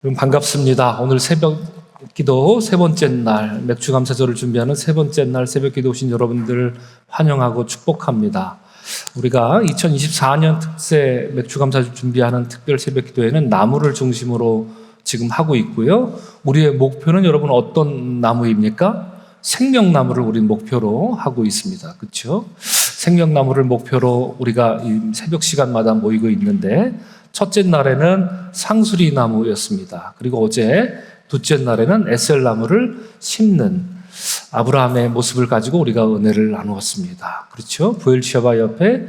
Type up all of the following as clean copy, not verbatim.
여러분 반갑습니다. 오늘 새벽 기도 세 번째 날, 맥주 감사절을 준비하는 세 번째 날 새벽 기도 오신 여러분들 환영하고 축복합니다. 우리가 2024년 특세 맥주 감사절 준비하는 특별 새벽 기도회는 나무를 중심으로 지금 하고 있고요. 우리의 목표는 여러분 어떤 나무입니까? 생명나무를 우리 목표로 하고 있습니다. 그렇죠? 생명나무를 목표로 우리가 이 새벽 시간마다 모이고 있는데 첫째 날에는 상수리 나무였습니다. 그리고 어제 둘째 날에는 에셀나무를 심는 아브라함의 모습을 가지고 우리가 은혜를 나누었습니다. 그렇죠? 부엘시바 옆에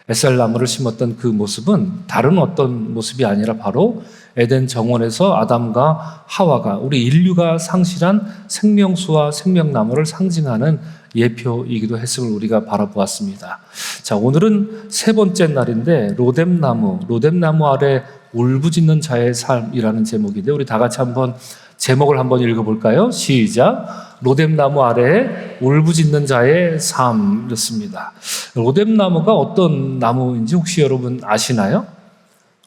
에셀나무를 심었던 그 모습은 다른 어떤 모습이 아니라 바로 에덴 정원에서 아담과 하와가 우리 인류가 상실한 생명수와 생명나무를 상징하는 예표이기도 했음을 우리가 바라보았습니다. 자, 오늘은 세 번째 날인데 로뎀나무 아래 울부짖는 자의 삶이라는 제목인데 우리 다 같이 한번 제목을 한번 읽어볼까요? 시작. 로뎀나무 아래 울부짖는 자의 삶이었습니다. 로뎀나무가 어떤 나무인지 혹시 여러분 아시나요?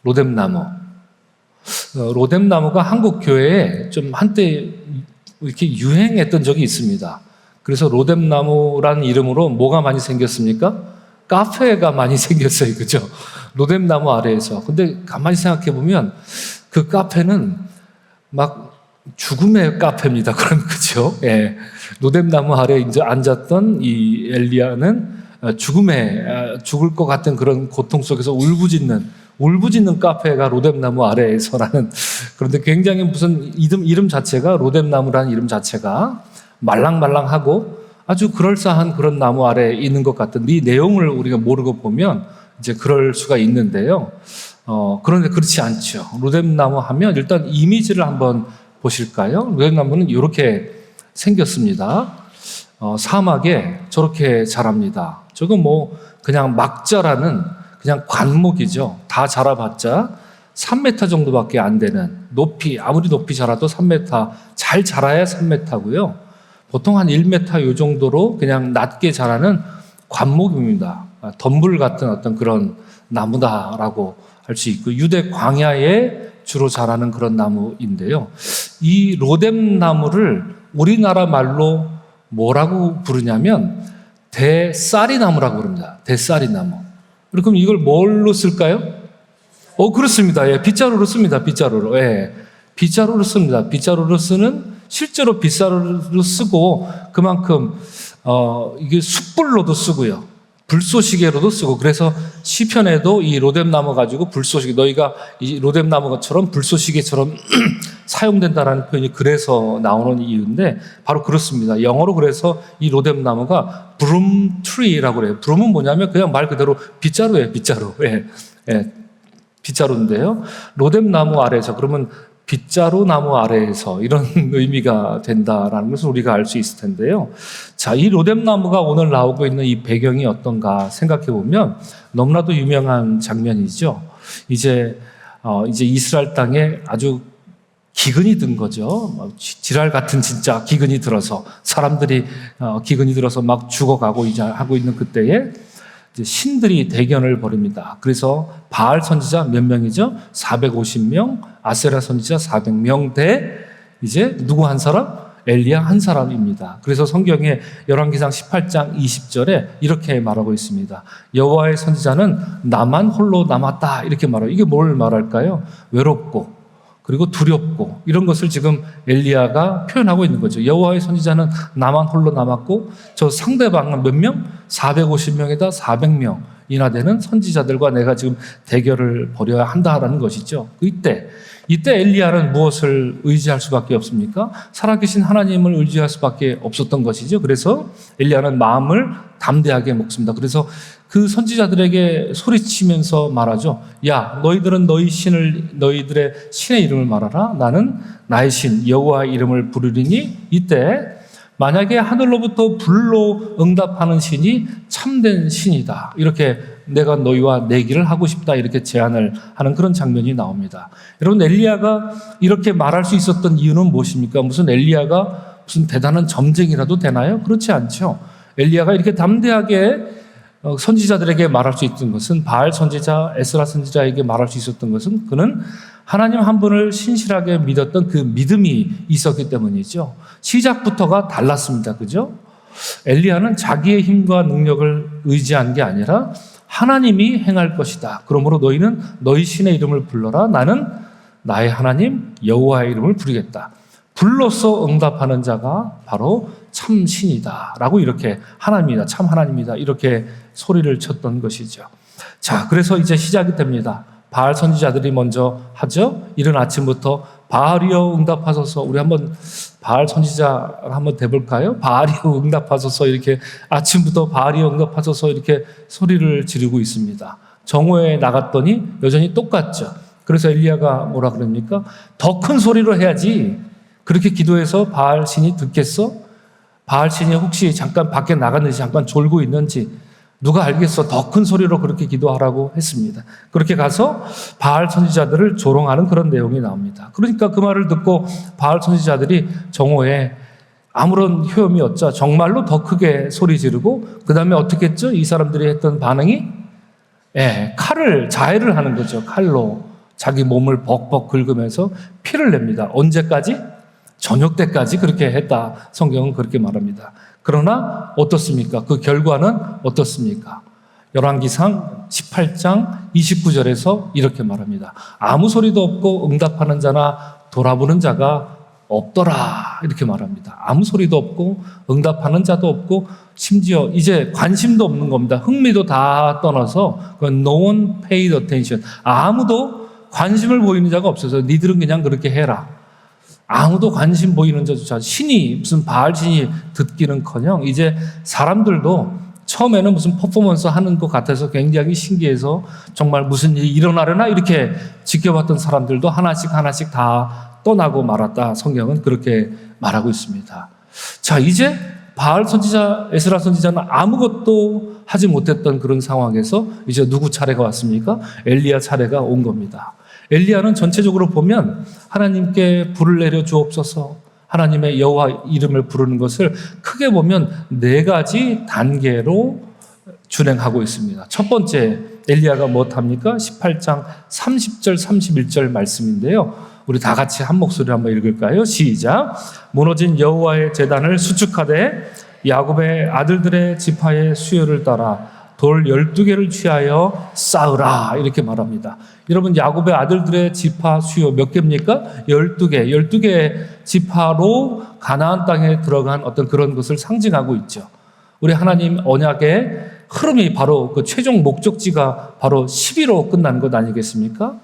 로뎀나무가 한국 교회에 좀 한때 이렇게 유행했던 적이 있습니다. 그래서 로뎀나무라는 이름으로 뭐가 많이 생겼습니까? 카페가 많이 생겼어요. 그죠? 로뎀나무 아래에서. 근데 가만히 생각해 보면 그 카페는 막 죽음의 카페입니다. 그럼 그죠? 예. 로뎀나무 아래에 이제 앉았던 이 엘리야는 죽을 것 같은 그런 고통 속에서 울부짖는 카페가 로뎀나무 아래에서라는, 그런데 굉장히 무슨 이름 자체가, 로뎀나무라는 이름 자체가 말랑말랑하고 아주 그럴싸한 그런 나무 아래에 있는 것 같은 이 내용을 우리가 모르고 보면 이제 그럴 수가 있는데요. 그런데 그렇지 않죠. 로뎀나무 하면 일단 이미지를 한번 보실까요? 로뎀나무는 이렇게 생겼습니다. 사막에 저렇게 자랍니다. 저거 뭐 그냥 막 자라는 그냥 관목이죠. 다 자라봤자 3m 정도밖에 안 되는 아무리 높이 자라도 3m, 잘 자라야 3m고요. 보통 한 1m 요 정도로 그냥 낮게 자라는 관목입니다. 덤불 같은 어떤 그런 나무다라고 할 수 있고 유대 광야에 주로 자라는 그런 나무인데요. 이 로뎀나무를 우리나라 말로 뭐라고 부르냐면 대싸리나무라고 부릅니다. 대싸리나무. 그럼 이걸 뭘로 쓸까요? 그렇습니다. 예, 빗자루로 씁니다. 빗자루로. 예, 빗자루로 씁니다. 빗자루로 쓰는, 실제로 빗자루로 쓰고 그만큼 이게 숯불로도 쓰고요. 불쏘시개로도 쓰고, 그래서 시편에도 이 로뎀나무 가지고 불쏘시개, 너희가 이 로뎀나무처럼 불쏘시개처럼 사용된다라는 표현이 그래서 나오는 이유인데 바로 그렇습니다. 영어로 그래서 이 로뎀나무가 브룸 트리라고 그래요. 브룸은 뭐냐면 그냥 말 그대로 빗자루예요. 빗자루. 예, 예, 빗자루인데요. 로뎀나무 아래에서, 그러면 빗자루 나무 아래에서, 이런 의미가 된다라는 것을 우리가 알 수 있을 텐데요. 자, 이 로뎀나무가 오늘 나오고 있는 이 배경이 어떤가 생각해 보면 너무나도 유명한 장면이죠. 이제 이스라엘 땅에 아주 기근이 든 거죠. 지랄 같은 진짜 기근이 들어서 사람들이 기근이 들어서 막 죽어가고 이제 하고 있는 그때에 신들이 대견을 벌입니다. 그래서 바알 선지자 몇 명이죠? 450명, 아세라 선지자 400명 대 이제 누구 한 사람? 엘리야 한 사람입니다. 그래서 성경에 열왕기상 18장 20절에 이렇게 말하고 있습니다. 여호와의 선지자는 나만 홀로 남았다, 이렇게 말해요. 이게 뭘 말할까요? 외롭고 그리고 두렵고 이런 것을 지금 엘리야가 표현하고 있는 거죠. 여호와의 선지자는 나만 홀로 남았고 저 상대방은 몇 명? 450명에다 400명이나 되는 선지자들과 내가 지금 대결을 벌여야 한다라는 것이죠. 이때 엘리야는 무엇을 의지할 수밖에 없습니까? 살아계신 하나님을 의지할 수밖에 없었던 것이죠. 그래서 엘리야는 마음을 담대하게 먹습니다. 그래서 그 선지자들에게 소리치면서 말하죠. 야, 너희들은 너희들의 신의 이름을 말하라. 나는 나의 신 여호와의 이름을 부르리니, 이때 만약에 하늘로부터 불로 응답하는 신이 참된 신이다, 이렇게 내가 너희와 내기를 하고 싶다, 이렇게 제안을 하는 그런 장면이 나옵니다. 여러분, 엘리야가 이렇게 말할 수 있었던 이유는 무엇입니까? 무슨 엘리야가 무슨 대단한 점쟁이라도 되나요? 그렇지 않죠. 엘리야가 이렇게 담대하게 선지자들에게 말할 수 있던 것은, 바알 선지자, 에스라 선지자에게 말할 수 있었던 것은, 그는 하나님 한 분을 신실하게 믿었던 그 믿음이 있었기 때문이죠. 시작부터가 달랐습니다. 그죠? 엘리야는 자기의 힘과 능력을 의지한 게 아니라 하나님이 행할 것이다. 그러므로 너희는 너희 신의 이름을 불러라. 나는 나의 하나님 여호와의 이름을 부르겠다. 불로써 응답하는 자가 바로 참 신이다. 라고 이렇게 하나님이다. 참 하나님이다. 이렇게 소리를 쳤던 것이죠. 자, 그래서 이제 시작이 됩니다. 바알 선지자들이 먼저 하죠. 이른 아침부터 바알이여 응답하소서. 우리 한번 바알 선지자 한번 대볼까요? 바알이여 응답하소서. 이렇게 아침부터 바알이여 응답하소서 이렇게 소리를 지르고 있습니다. 정오에 나갔더니 여전히 똑같죠. 그래서 엘리야가 뭐라 그럽니까? 더 큰 소리로 해야지. 그렇게 기도해서 바알 신이 듣겠어? 바알 신이 혹시 잠깐 밖에 나갔는지 잠깐 졸고 있는지 누가 알겠어? 더 큰 소리로 그렇게 기도하라고 했습니다. 그렇게 가서 바알 선지자들을 조롱하는 그런 내용이 나옵니다. 그러니까 그 말을 듣고 바알 선지자들이 정오에 아무런 효험이 없자 정말로 더 크게 소리 지르고 그 다음에 어떻게 했죠? 이 사람들이 했던 반응이 자해를 하는 거죠. 칼로 자기 몸을 벅벅 긁으면서 피를 냅니다. 언제까지? 저녁 때까지 그렇게 했다. 성경은 그렇게 말합니다. 그러나 어떻습니까? 그 결과는 어떻습니까? 열왕기상 18장 29절에서 이렇게 말합니다. 아무 소리도 없고 응답하는 자나 돌아보는 자가 없더라. 이렇게 말합니다. 아무 소리도 없고 응답하는 자도 없고 심지어 이제 관심도 없는 겁니다. 흥미도 다 떠나서 no one paid attention. 아무도 관심을 보이는 자가 없어서 니들은 그냥 그렇게 해라. 아무도 관심 보이는 자조차 신이 무슨 바알 신이 듣기는커녕 이제 사람들도 처음에는 무슨 퍼포먼스 하는 것 같아서 굉장히 신기해서 정말 무슨 일이 일어나려나 이렇게 지켜봤던 사람들도 하나씩 다 떠나고 말았다. 성경은 그렇게 말하고 있습니다. 자, 이제 바알 선지자, 에스라 선지자는 아무것도 하지 못했던 그런 상황에서 이제 누구 차례가 왔습니까? 엘리야 차례가 온 겁니다. 엘리야는 전체적으로 보면 하나님께 불을 내려 주옵소서, 하나님의 여호와 이름을 부르는 것을 크게 보면 4가지 단계로 준행하고 있습니다. 첫 번째 엘리야가 무엇합니까? 18장 30절 31절 말씀인데요. 우리 다 같이 한 목소리로 한번 읽을까요? 시작. 무너진 여호와의 제단을 수축하되 야곱의 아들들의 지파의 수요를 따라 돌 12개를 취하여 쌓으라. 이렇게 말합니다. 여러분, 야곱의 아들들의 지파 수요 몇 개입니까? 12개. 12개의 지파로 가나안 땅에 들어간 어떤 그런 것을 상징하고 있죠. 우리 하나님 언약의 흐름이 바로 그 최종 목적지가 바로 12로 끝나는 것 아니겠습니까?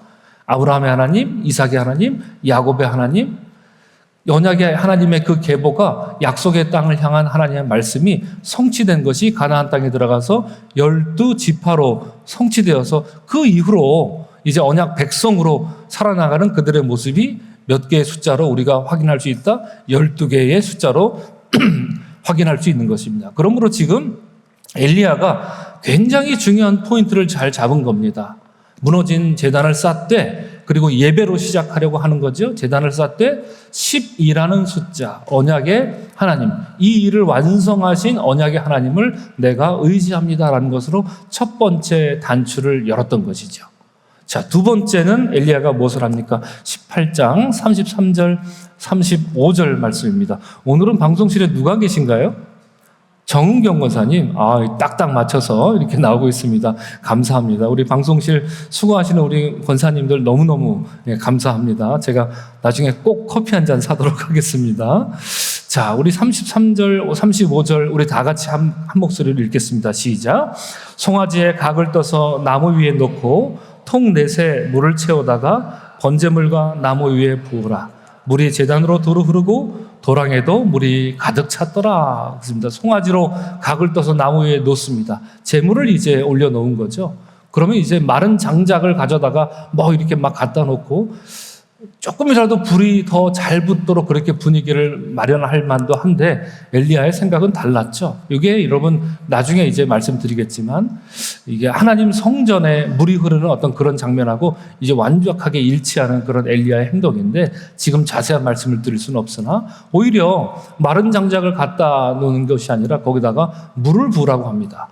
아브라함의 하나님, 이삭의 하나님, 야곱의 하나님, 언약의 하나님의 그 계보가 약속의 땅을 향한 하나님의 말씀이 성취된 것이 가나안 땅에 들어가서 12지파로 성취되어서 그 이후로 이제 언약 백성으로 살아나가는 그들의 모습이 몇 개의 숫자로 우리가 확인할 수 있다? 12개의 숫자로 확인할 수 있는 것입니다. 그러므로 지금 엘리야가 굉장히 중요한 포인트를 잘 잡은 겁니다. 무너진 제단을 쌓되, 그리고 예배로 시작하려고 하는 거죠. 제단을 쌓되 12라는 숫자, 언약의 하나님, 이 일을 완성하신 언약의 하나님을 내가 의지합니다라는 것으로 첫 번째 단추를 열었던 것이죠. 자, 두 번째는 엘리야가 무엇을 합니까? 18장 33절 35절 말씀입니다. 오늘은 방송실에 누가 계신가요? 정은경 권사님, 딱딱 맞춰서 이렇게 나오고 있습니다. 감사합니다. 우리 방송실 수고하시는 우리 권사님들 너무너무 감사합니다. 제가 나중에 꼭 커피 한 잔 사도록 하겠습니다. 자, 우리 33절, 35절 우리 다 같이 한 목소리로 읽겠습니다. 시작. 송아지에 각을 떠서 나무 위에 놓고 통 넷에 물을 채우다가 번제물과 나무 위에 부으라. 물이 제단으로 도로 흐르고 도랑에도 물이 가득 찼더라. 그렇습니다. 송아지로 각을 떠서 나무 위에 놓습니다. 재물을 이제 올려놓은 거죠. 그러면 이제 마른 장작을 가져다가 이렇게 막 갖다 놓고 조금이라도 불이 더 잘 붙도록 그렇게 분위기를 마련할 만도 한데 엘리야의 생각은 달랐죠. 이게 여러분 나중에 이제 말씀드리겠지만 이게 하나님 성전에 물이 흐르는 어떤 그런 장면하고 이제 완벽하게 일치하는 그런 엘리야의 행동인데 지금 자세한 말씀을 드릴 수는 없으나 오히려 마른 장작을 갖다 놓는 것이 아니라 거기다가 물을 부으라고 합니다.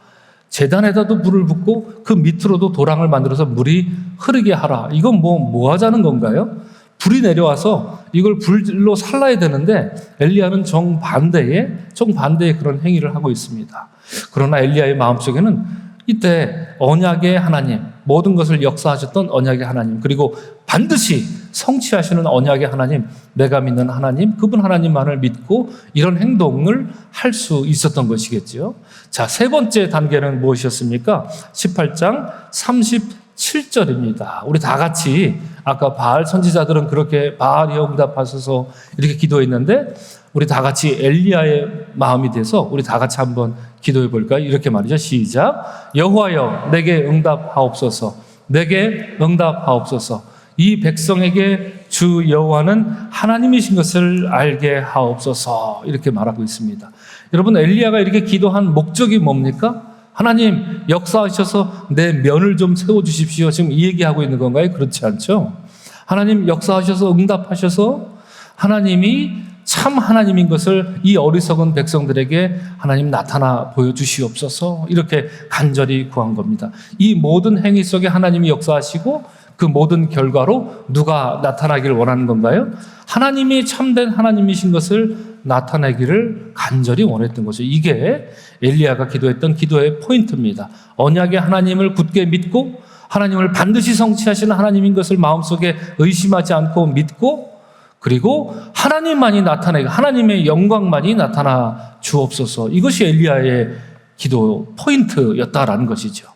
제단에다도 불을 붓고 그 밑으로도 도랑을 만들어서 물이 흐르게 하라. 이건 뭐 하자는 건가요? 불이 내려와서 이걸 불로 살라야 되는데 엘리야는 정반대의 그런 행위를 하고 있습니다. 그러나 엘리야의 마음속에는 이때 언약의 하나님, 모든 것을 역사하셨던 언약의 하나님, 그리고 반드시 성취하시는 언약의 하나님, 내가 믿는 하나님, 그분 하나님만을 믿고 이런 행동을 할 수 있었던 것이겠죠. 자, 세 번째 단계는 무엇이었습니까? 18장 37절입니다. 우리 다 같이 아까 바알 선지자들은 그렇게 바알이여 응답하소서 이렇게 기도했는데 우리 다 같이 엘리야의 마음이 돼서 우리 다 같이 한번 기도해 볼까요? 이렇게 말이죠. 시작. 여호와여 내게 응답하옵소서. 내게 응답하옵소서. 이 백성에게 주 여호와는 하나님이신 것을 알게 하옵소서. 이렇게 말하고 있습니다. 여러분, 엘리야가 이렇게 기도한 목적이 뭡니까? 하나님 역사하셔서 내 면을 좀 세워주십시오. 지금 이 얘기하고 있는 건가요? 그렇지 않죠. 하나님 역사하셔서 응답하셔서 하나님이 참 하나님인 것을 이 어리석은 백성들에게 하나님 나타나 보여주시옵소서. 이렇게 간절히 구한 겁니다. 이 모든 행위 속에 하나님이 역사하시고 그 모든 결과로 누가 나타나기를 원하는 건가요? 하나님이 참된 하나님이신 것을 나타내기를 간절히 원했던 거죠. 이게 엘리야가 기도했던 기도의 포인트입니다. 언약의 하나님을 굳게 믿고 하나님을 반드시 성취하시는 하나님인 것을 마음속에 의심하지 않고 믿고, 그리고 하나님만이 나타내고 하나님의 영광만이 나타나 주옵소서. 이것이 엘리야의 기도 포인트였다라는 것이죠.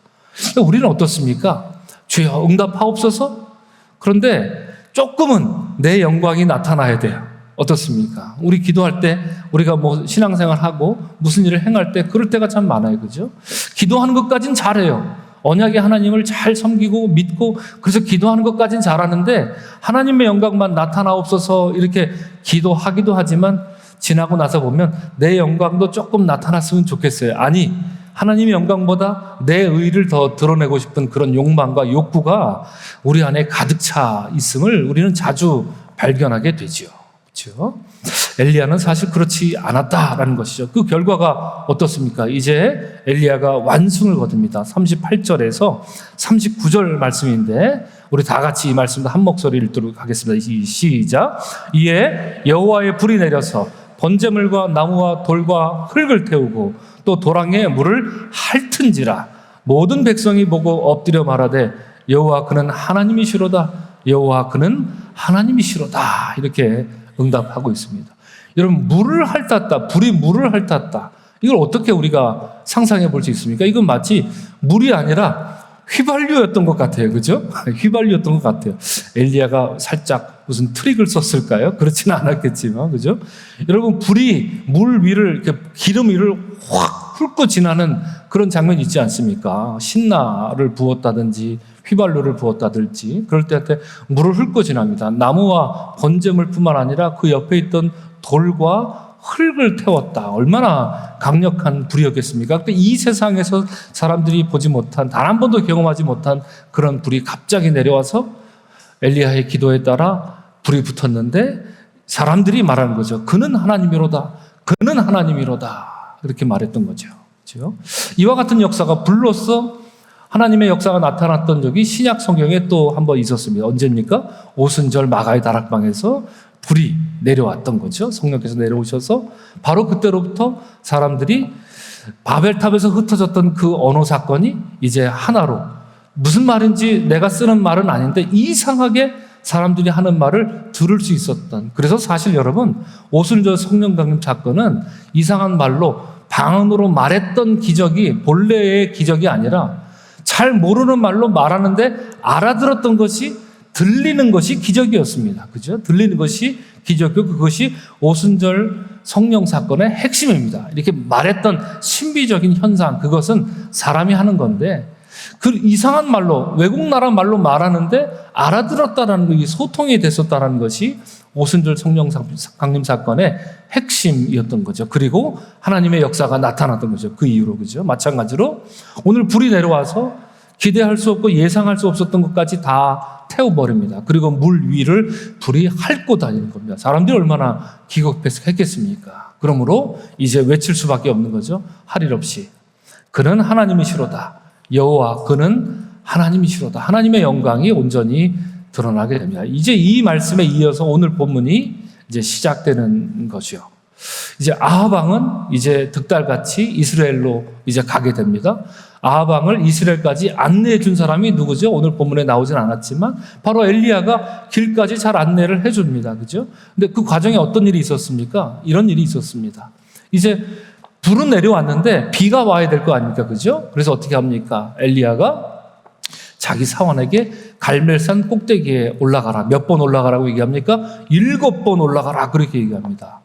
우리는 어떻습니까? 주여 응답하옵소서. 그런데 조금은 내 영광이 나타나야 돼요. 어떻습니까? 우리 기도할 때 우리가 신앙생활하고 무슨 일을 행할 때 그럴 때가 참 많아요. 그죠? 기도하는 것까진 잘해요. 언약의 하나님을 잘 섬기고 믿고 그래서 기도하는 것까진 잘하는데 하나님의 영광만 나타나옵소서 이렇게 기도하기도 하지만 지나고 나서 보면 내 영광도 조금 나타났으면 좋겠어요. 아니, 하나님의 영광보다 내 의를 더 드러내고 싶은 그런 욕망과 욕구가 우리 안에 가득 차 있음을 우리는 자주 발견하게 되죠. 그렇죠? 엘리야는 사실 그렇지 않았다라는 것이죠. 그 결과가 어떻습니까? 이제 엘리야가 완승을 거둡니다. 38절에서 39절 말씀인데 우리 다 같이 이 말씀도 한 목소리 읽도록 하겠습니다. 시작. 이에 여호와의 불이 내려서 번제물과 나무와 돌과 흙을 태우고 또 도랑에 물을 핥은지라 모든 백성이 보고 엎드려 말하되 여호와 그는 하나님이시로다. 여호와 그는 하나님이시로다. 이렇게 응답하고 있습니다. 여러분, 물을 핥았다, 불이 물을 핥았다. 이걸 어떻게 우리가 상상해 볼 수 있습니까? 이건 마치 물이 아니라 휘발유였던 것 같아요. 그죠? 휘발유였던 것 같아요. 엘리야가 살짝 무슨 트릭을 썼을까요? 그렇지는 않았겠지만, 그죠? 여러분, 불이 물 위를, 이렇게 기름 위를 확 훑고 지나는 그런 장면이 있지 않습니까? 신나를 부었다든지, 휘발유를 부었다든지, 그럴 때한테 물을 훑고 지납니다. 나무와 번제물뿐만 아니라 그 옆에 있던 돌과 흙을 태웠다. 얼마나 강력한 불이었겠습니까? 근데 이 세상에서 사람들이 보지 못한, 단 한 번도 경험하지 못한 그런 불이 갑자기 내려와서 엘리야의 기도에 따라 불이 붙었는데 사람들이 말하는 거죠. 그는 하나님이로다. 그는 하나님이로다. 이렇게 말했던 거죠. 그렇죠? 이와 같은 역사가 불로써 하나님의 역사가 나타났던 적이 신약 성경에 또 한 번 있었습니다. 언제입니까? 오순절 마가의 다락방에서 불이 내려왔던 거죠. 성령께서 내려오셔서 바로 그때로부터 사람들이 바벨탑에서 흩어졌던 그 언어 사건이 이제 하나로, 무슨 말인지 내가 쓰는 말은 아닌데 이상하게 사람들이 하는 말을 들을 수 있었던, 그래서 사실 여러분 오순절 성령 강림 사건은 이상한 말로 방언으로 말했던 기적이 본래의 기적이 아니라 잘 모르는 말로 말하는데 알아들었던 것이, 들리는 것이 기적이었습니다. 그죠? 들리는 것이 기적이고 그것이 오순절 성령 사건의 핵심입니다. 이렇게 말했던 신비적인 현상, 그것은 사람이 하는 건데 그 이상한 말로, 외국 나라 말로 말하는데 알아들었다라는 것이, 소통이 됐었다라는 것이 오순절 성령 강림 사건의 핵심이었던 거죠. 그리고 하나님의 역사가 나타났던 거죠. 그 이후로. 그죠? 마찬가지로 오늘 불이 내려와서 기대할 수 없고 예상할 수 없었던 것까지 다 태워버립니다. 그리고 물 위를 불이 핥고 다니는 겁니다. 사람들이 얼마나 기겁했겠습니까? 그러므로 이제 외칠 수밖에 없는 거죠. 할 일 없이. 그는 하나님이시로다. 여호와 그는 하나님이시로다. 하나님의 영광이 온전히 드러나게 됩니다. 이제 이 말씀에 이어서 오늘 본문이 이제 시작되는 거죠. 이제 아합 왕은 이제 득달같이 이스라엘로 이제 가게 됩니다. 아합 왕을 이스라엘까지 안내해 준 사람이 누구죠? 오늘 본문에 나오진 않았지만 바로 엘리야가 길까지 잘 안내를 해 줍니다. 그죠? 근데 그 과정에 어떤 일이 있었습니까? 이런 일이 있었습니다. 이제 불은 내려왔는데 비가 와야 될 거 아닙니까? 그죠? 그래서 어떻게 합니까? 엘리야가 자기 사원에게 갈멜산 꼭대기에 올라가라. 몇 번 올라가라고 얘기합니까? 7번 올라가라. 그렇게 얘기합니다.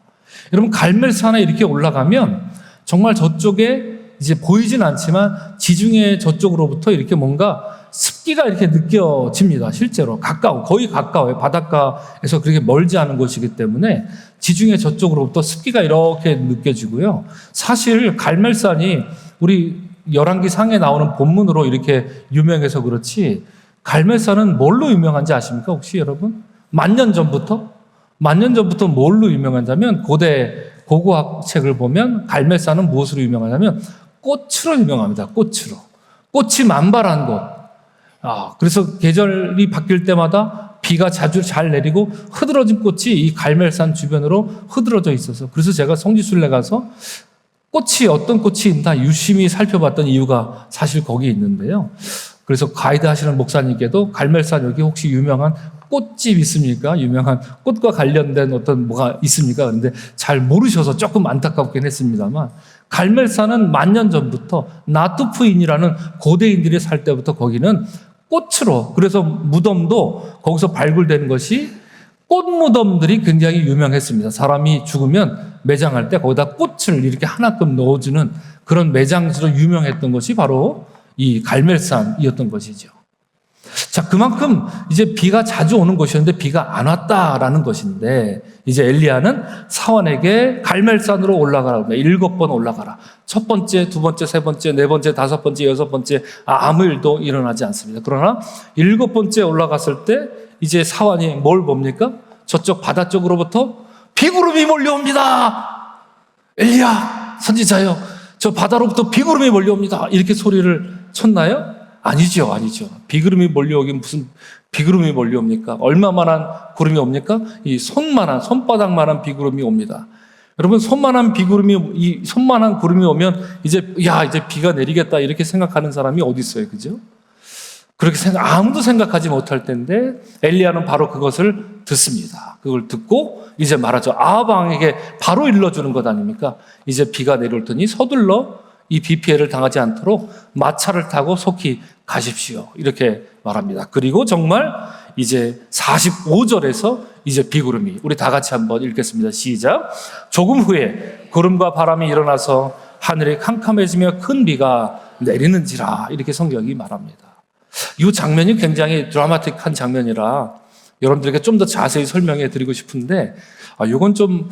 여러분, 갈멜산에 이렇게 올라가면 정말 저쪽에 이제 보이진 않지만 지중해 저쪽으로부터 이렇게 뭔가 습기가 이렇게 느껴집니다. 실제로 거의 가까워요. 바닷가에서 그렇게 멀지 않은 곳이기 때문에 지중해 저쪽으로부터 습기가 이렇게 느껴지고요. 사실 갈멜산이 우리 열왕기 상에 나오는 본문으로 이렇게 유명해서 그렇지, 갈멜산은 뭘로 유명한지 아십니까? 혹시 여러분? 만 년 전부터 뭘로 유명하냐면, 고대 고고학 책을 보면 갈멜산은 무엇으로 유명하냐면 꽃으로 유명합니다. 꽃이 만발한 곳. 그래서 계절이 바뀔 때마다 비가 자주 잘 내리고 흐드러진 꽃이 이 갈멜산 주변으로 흐드러져 있어서, 그래서 제가 성지순례 가서 어떤 꽃이 있나 유심히 살펴봤던 이유가 사실 거기에 있는데요. 그래서 가이드 하시는 목사님께도 갈멜산 여기 혹시 유명한 꽃집 있습니까? 유명한 꽃과 관련된 어떤 뭐가 있습니까? 그런데 잘 모르셔서 조금 안타깝긴 했습니다만, 갈멜산은 만 년 전부터 나투프인이라는 고대인들이 살 때부터 거기는 꽃으로, 그래서 무덤도 거기서 발굴되는 것이 꽃 무덤들이 굉장히 유명했습니다. 사람이 죽으면 매장할 때 거기다 꽃을 이렇게 하나끔 넣어주는 그런 매장지로 유명했던 것이 바로 이 갈멜산이었던 것이죠. 자, 그만큼 이제 비가 자주 오는 곳이었는데 비가 안 왔다라는 것인데, 이제 엘리야는 사원에게 갈멜산으로 올라가라고 합니다. 7번 올라가라. 첫 번째, 두 번째, 세 번째, 네 번째, 다섯 번째, 여섯 번째, 아무 일도 일어나지 않습니다. 그러나 7번째 올라갔을 때 이제 사원이 뭘 봅니까? 저쪽 바다 쪽으로부터 비구름이 몰려옵니다. 엘리야, 선지자여, 저 바다로부터 비구름이 몰려옵니다. 이렇게 소리를 쳤나요? 아니죠. 비구름이 몰려오긴 무슨 비구름이 몰려옵니까? 얼마만한 구름이 옵니까? 이 손바닥만한 비구름이 옵니다. 여러분, 손만한 구름이 오면 이제 비가 내리겠다 이렇게 생각하는 사람이 어디 있어요, 그죠? 그렇게 아무도 생각하지 못할 텐데 엘리야는 바로 그것을 듣습니다. 그걸 듣고 이제 말하죠. 아합 왕에게 바로 일러주는 것 아닙니까? 이제 비가 내려올 테니 서둘러 이 비 피해를 당하지 않도록 마차를 타고 속히 가십시오. 이렇게 말합니다. 그리고 정말 이제 45절에서 이제 비구름이, 우리 다 같이 한번 읽겠습니다. 시작. 조금 후에 구름과 바람이 일어나서 하늘이 캄캄해지며 큰 비가 내리는지라. 이렇게 성경이 말합니다. 이 장면이 굉장히 드라마틱한 장면이라 여러분들에게 좀 더 자세히 설명해 드리고 싶은데, 이건 좀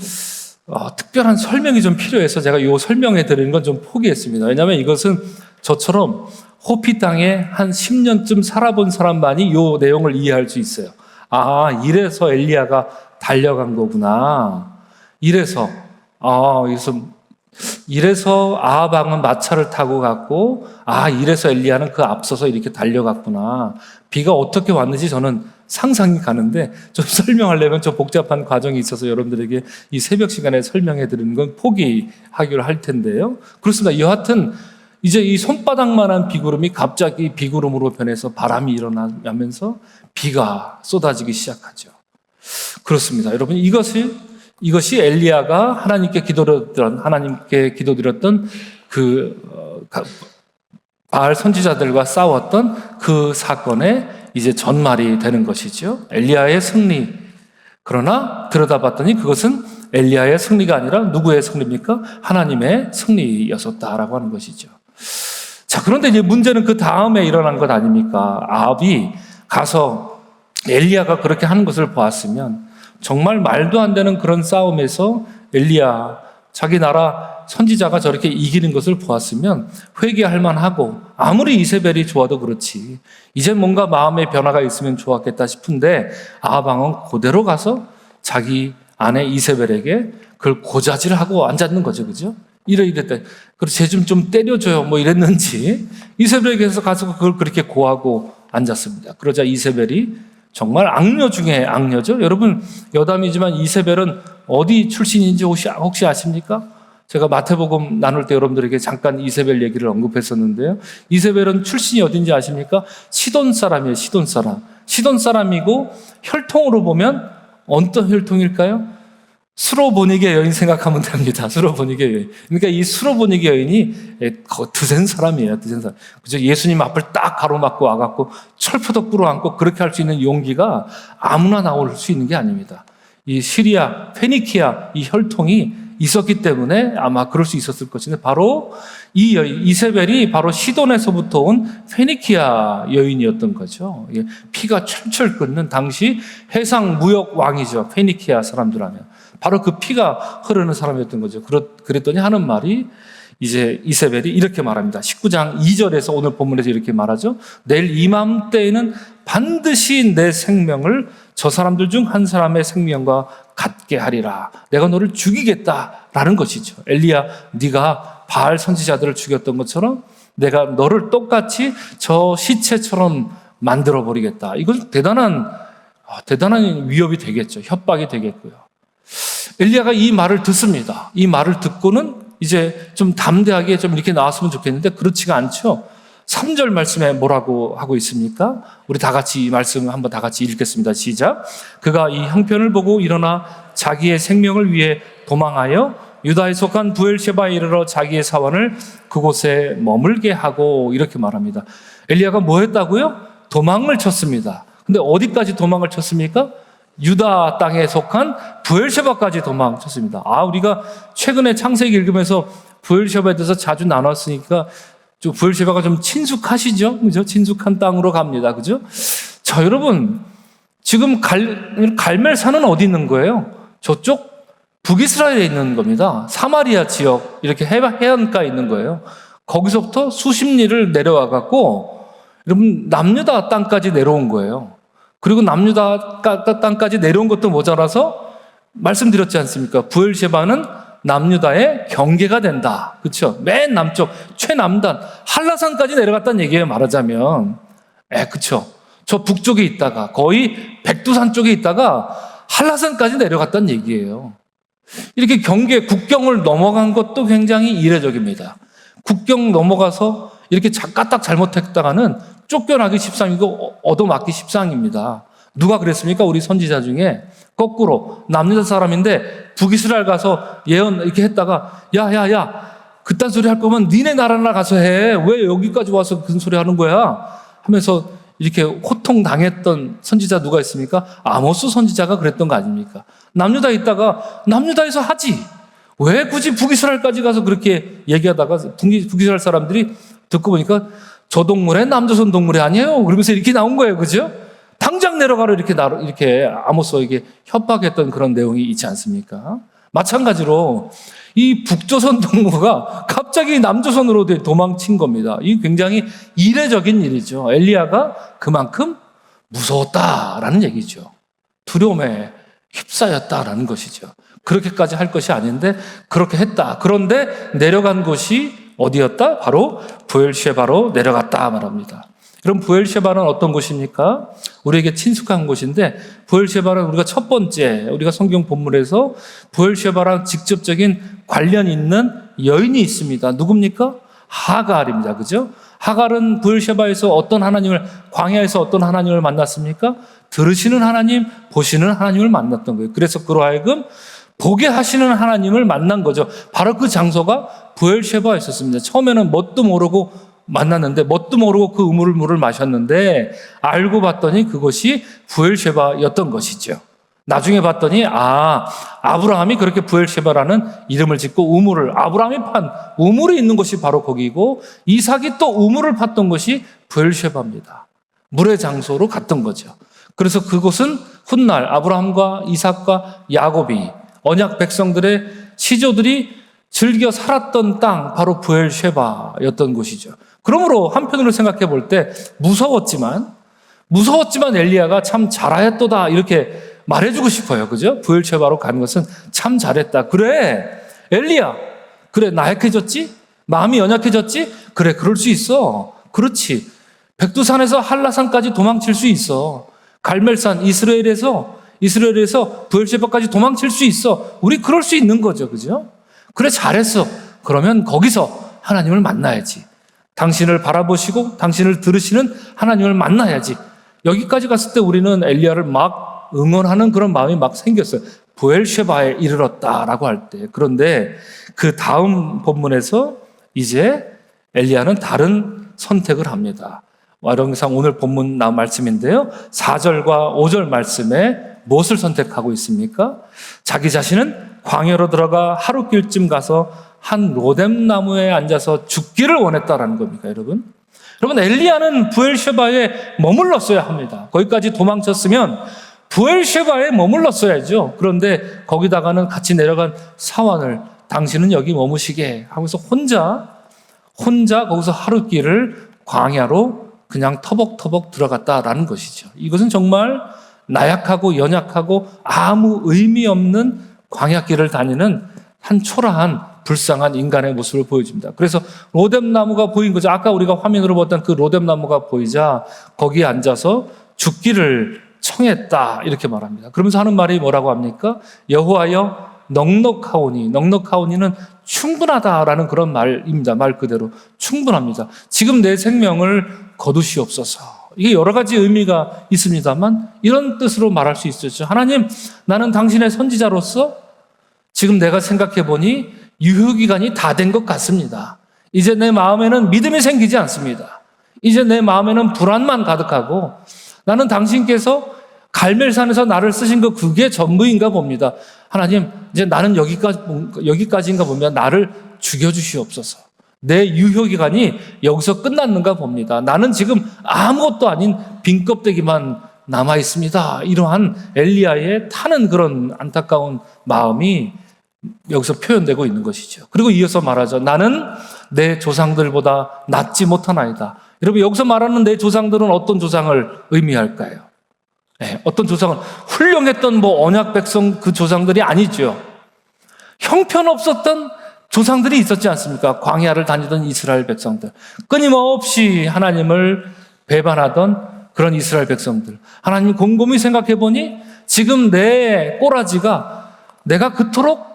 특별한 설명이 좀 필요해서 제가 이 설명해 드리는 건 좀 포기했습니다. 왜냐하면 이것은 저처럼 호피 땅에 한 10년쯤 살아본 사람만이 이 내용을 이해할 수 있어요. 이래서 엘리야가 달려간 거구나. 이래서 아합 왕은 마차를 타고 갔고, 이래서 엘리야는 그 앞서서 이렇게 달려갔구나. 비가 어떻게 왔는지 저는 상상이 가는데, 좀 설명하려면 좀 복잡한 과정이 있어서 여러분들에게 이 새벽 시간에 설명해 드리는 건 포기하기로 할 텐데요. 그렇습니다. 여하튼 이제 이 손바닥만한 비구름이 갑자기 비구름으로 변해서 바람이 일어나면서 비가 쏟아지기 시작하죠. 그렇습니다. 여러분, 이것이 엘리야가 하나님께 기도드렸던 그 바알 선지자들과 싸웠던 그 사건의 이제 전말이 되는 것이죠. 엘리야의 승리. 그러나 들여다봤더니 그것은 엘리야의 승리가 아니라 누구의 승리입니까? 하나님의 승리였었다라고 하는 것이죠. 자, 그런데 이제 문제는 그 다음에 일어난 것 아닙니까? 아합이 가서 엘리야가 그렇게 하는 것을 보았으면, 정말 말도 안 되는 그런 싸움에서 엘리야, 자기 나라 선지자가 저렇게 이기는 것을 보았으면 회개할 만하고, 아무리 이세벨이 좋아도 그렇지 이제 뭔가 마음의 변화가 있으면 좋았겠다 싶은데, 아합 왕은 그대로 가서 자기 아내 이세벨에게 그걸 고자질하고 앉았는 거죠. 그죠? 이랬다. 그리고 쟤 좀 때려줘요. 뭐 이랬는지 이세벨에게서 가서 그걸 그렇게 고하고 앉았습니다. 그러자 이세벨이 정말 악녀 중에 악녀죠. 여러분 여담이지만 이세벨은 어디 출신인지 혹시 아십니까? 제가 마태복음 나눌 때 여러분들에게 잠깐 이세벨 얘기를 언급했었는데요. 이세벨은 출신이 어딘지 아십니까? 시돈 사람이에요. 시돈 사람. 시돈 사람이고 혈통으로 보면 어떤 혈통일까요? 수로보니게 여인 생각하면 됩니다. 수로보니게 여인. 그러니까 이 수로보니게 여인이 드센 사람이에요. 드센 사람. 그죠? 예수님 앞을 딱 가로막고 와갖고 철푸덕 끌어안고 그렇게 할 수 있는 용기가 아무나 나올 수 있는 게 아닙니다. 이 시리아, 페니키아 이 혈통이 있었기 때문에 아마 그럴 수 있었을 것인데 바로 이 여인, 이세벨이 바로 시돈에서부터 온 페니키아 여인이었던 거죠. 피가 철철 끓는 당시 해상 무역 왕이죠. 페니키아 사람들 하면. 바로 그 피가 흐르는 사람이었던 거죠. 그랬더니 하는 말이 이제 이세벨이 이렇게 말합니다. 19장 2절에서 오늘 본문에서 이렇게 말하죠. 내일 이맘때에는 반드시 내 생명을 저 사람들 중 한 사람의 생명과 같게 하리라. 내가 너를 죽이겠다라는 것이죠. 엘리야, 네가 바알 선지자들을 죽였던 것처럼 내가 너를 똑같이 저 시체처럼 만들어 버리겠다. 이건 대단한 위협이 되겠죠. 협박이 되겠고요. 엘리야가 이 말을 듣습니다. 이 말을 듣고는 이제 좀 담대하게 좀 이렇게 나왔으면 좋겠는데 그렇지가 않죠. 3절 말씀에 뭐라고 하고 있습니까? 우리 다 같이 이 말씀을 한번 다 같이 읽겠습니다. 시작. 그가 이 형편을 보고 일어나 자기의 생명을 위해 도망하여 유다에 속한 부엘셰바에 이르러 자기의 사원을 그곳에 머물게 하고 이렇게 말합니다. 엘리야가 뭐 했다고요? 도망을 쳤습니다. 근데 어디까지 도망을 쳤습니까? 유다 땅에 속한 부엘셰바까지 도망쳤습니다. 우리가 최근에 창세기 읽으면서 부엘셰바에 대해서 자주 나눴으니까 부엘셰바가 좀 친숙하시죠? 그죠? 친숙한 땅으로 갑니다. 그죠? 자, 여러분, 지금 갈멜산은 어디 있는 거예요? 저쪽 북이스라엘에 있는 겁니다. 사마리아 지역, 이렇게 해안가에 있는 거예요. 거기서부터 수십 리를 내려와 갖고, 여러분, 남유다 땅까지 내려온 거예요. 그리고 남유다 땅까지 내려온 것도 모자라서 말씀드렸지 않습니까? 부엘셰바는 남유다의 경계가 된다. 그렇죠? 맨 남쪽 최남단 한라산까지 내려갔다는 얘기예요. 말하자면. 그렇죠. 저 북쪽에 있다가 거의 백두산 쪽에 있다가 한라산까지 내려갔다는 얘기예요. 이렇게 국경을 넘어간 것도 굉장히 이례적입니다. 국경 넘어가서 이렇게 까딱 잘못했다가는 쫓겨나기 십상이고 얻어맞기 십상입니다. 누가 그랬습니까? 우리 선지자 중에 거꾸로 남유다 사람인데 북이스라엘 가서 예언 이렇게 했다가 야 그딴 소리 할 거면 니네 나라나 가서 해. 왜 여기까지 와서 그런 소리 하는 거야? 하면서 이렇게 호통당했던 선지자 누가 있습니까? 아모스 선지자가 그랬던 거 아닙니까? 남유다에 있다가 남유다에서 하지. 왜 굳이 북이스라엘까지 가서 그렇게 얘기하다가 북이스라엘 사람들이 듣고 보니까 저 동물에 남조선 동물이 아니에요. 그러면서 이렇게 나온 거예요. 그죠? 당장 내려가라 이렇게 아모스에게 협박했던 그런 내용이 있지 않습니까? 마찬가지로 이 북조선 동무가 갑자기 남조선으로 도망친 겁니다. 이 굉장히 이례적인 일이죠. 엘리야가 그만큼 무서웠다라는 얘기죠. 두려움에 휩싸였다라는 것이죠. 그렇게까지 할 것이 아닌데 그렇게 했다. 그런데 내려간 곳이 어디였다? 바로 부엘셰바로 내려갔다 말합니다. 그럼 부엘셰바는 어떤 곳입니까? 우리에게 친숙한 곳인데 부엘셰바는 우리가 첫 번째 우리가 성경 본문에서 부엘셰바랑 직접적인 관련 있는 여인이 있습니다. 누굽니까? 하갈입니다. 그죠? 하갈은 부엘셰바에서 어떤 하나님을 광야에서 어떤 하나님을 만났습니까? 들으시는 하나님, 보시는 하나님을 만났던 거예요. 그래서 그로 하여금 보게 하시는 하나님을 만난 거죠. 바로 그 장소가 부엘셰바였었습니다. 처음에는 뭣도 모르고 만났는데 뭣도 모르고 그 우물물을 마셨는데 알고 봤더니 그것이 부엘셰바였던 것이죠. 나중에 봤더니 아브라함이 그렇게 부엘셰바라는 이름을 짓고 아브라함이 판 우물이 있는 곳이 바로 거기고 이삭이 또 우물을 팠던 것이 부엘셰바입니다. 물의 장소로 갔던 거죠. 그래서 그곳은 훗날 아브라함과 이삭과 야곱이 언약 백성들의 시조들이 즐겨 살았던 땅 바로 부엘셰바였던 곳이죠. 그러므로 한편으로 생각해 볼 때 무서웠지만 엘리야가 참 잘하였도다 이렇게 말해주고 싶어요. 그죠? 부엘셰바로 가는 것은 참 잘했다. 그래 엘리야 그래, 나약해졌지? 마음이 연약해졌지? 그래, 그럴 수 있어. 그렇지. 백두산에서 한라산까지 도망칠 수 있어. 갈멜산, 이스라엘에서 브엘셰바까지 도망칠 수 있어. 우리 그럴 수 있는 거죠. 그죠? 그래, 잘했어. 그러면 거기서 하나님을 만나야지. 당신을 바라보시고 당신을 들으시는 하나님을 만나야지. 여기까지 갔을 때 우리는 엘리야를 막 응원하는 그런 마음이 막 생겼어요. 브엘셰바에 이르렀다라고 할 때. 그런데 그 다음 본문에서 이제 엘리야는 다른 선택을 합니다. 와령상 오늘 본문 나 말씀인데요. 4절과 5절 말씀에 무엇을 선택하고 있습니까? 자기 자신은 광야로 들어가 하루길쯤 가서 한 로뎀 나무에 앉아서 죽기를 원했다라는 겁니까, 여러분? 여러분, 엘리야는 브엘셰바에 머물렀어야 합니다. 거기까지 도망쳤으면 브엘셰바에 머물렀어야죠. 그런데 거기다가는 같이 내려간 사환을 당신은 여기 머무시게 하면서 혼자 거기서 하루길을 광야로 그냥 터벅터벅 들어갔다라는 것이죠. 이것은 정말 나약하고 연약하고 아무 의미 없는 광야길을 다니는 한 초라한 불쌍한 인간의 모습을 보여줍니다. 그래서 로뎀 나무가 보인 거죠. 아까 우리가 화면으로 봤던 그 로뎀 나무가 보이자 거기에 앉아서 죽기를 청했다 이렇게 말합니다. 그러면서 하는 말이 뭐라고 합니까? 여호와여 넉넉하오니, 넉넉하오니는 충분하다라는 그런 말입니다. 말 그대로 충분합니다. 지금 내 생명을 거두시옵소서. 이게 여러 가지 의미가 있습니다만 이런 뜻으로 말할 수 있었죠. 하나님, 나는 당신의 선지자로서 지금 내가 생각해 보니 유효기간이 다 된 것 같습니다. 이제 내 마음에는 믿음이 생기지 않습니다. 이제 내 마음에는 불안만 가득하고 나는 당신께서 갈멜산에서 나를 쓰신 거 그게 전부인가 봅니다. 하나님, 이제 나는 여기까지인가 보면 나를 죽여주시옵소서. 내 유효기간이 여기서 끝났는가 봅니다. 나는 지금 아무것도 아닌 빈 껍데기만 남아 있습니다. 이러한 엘리야의 타는 그런 안타까운 마음이 여기서 표현되고 있는 것이죠. 그리고 이어서 말하죠. 나는 내 조상들보다 낫지 못하나이다. 여러분, 여기서 말하는 내 조상들은 어떤 조상을 의미할까요? 네, 어떤 조상은 훌륭했던 언약 백성 그 조상들이 아니죠. 형편없었던 조상들이 있었지 않습니까? 광야를 다니던 이스라엘 백성들. 끊임없이 하나님을 배반하던 그런 이스라엘 백성들. 하나님 곰곰이 생각해 보니 지금 내 꼬라지가 내가 그토록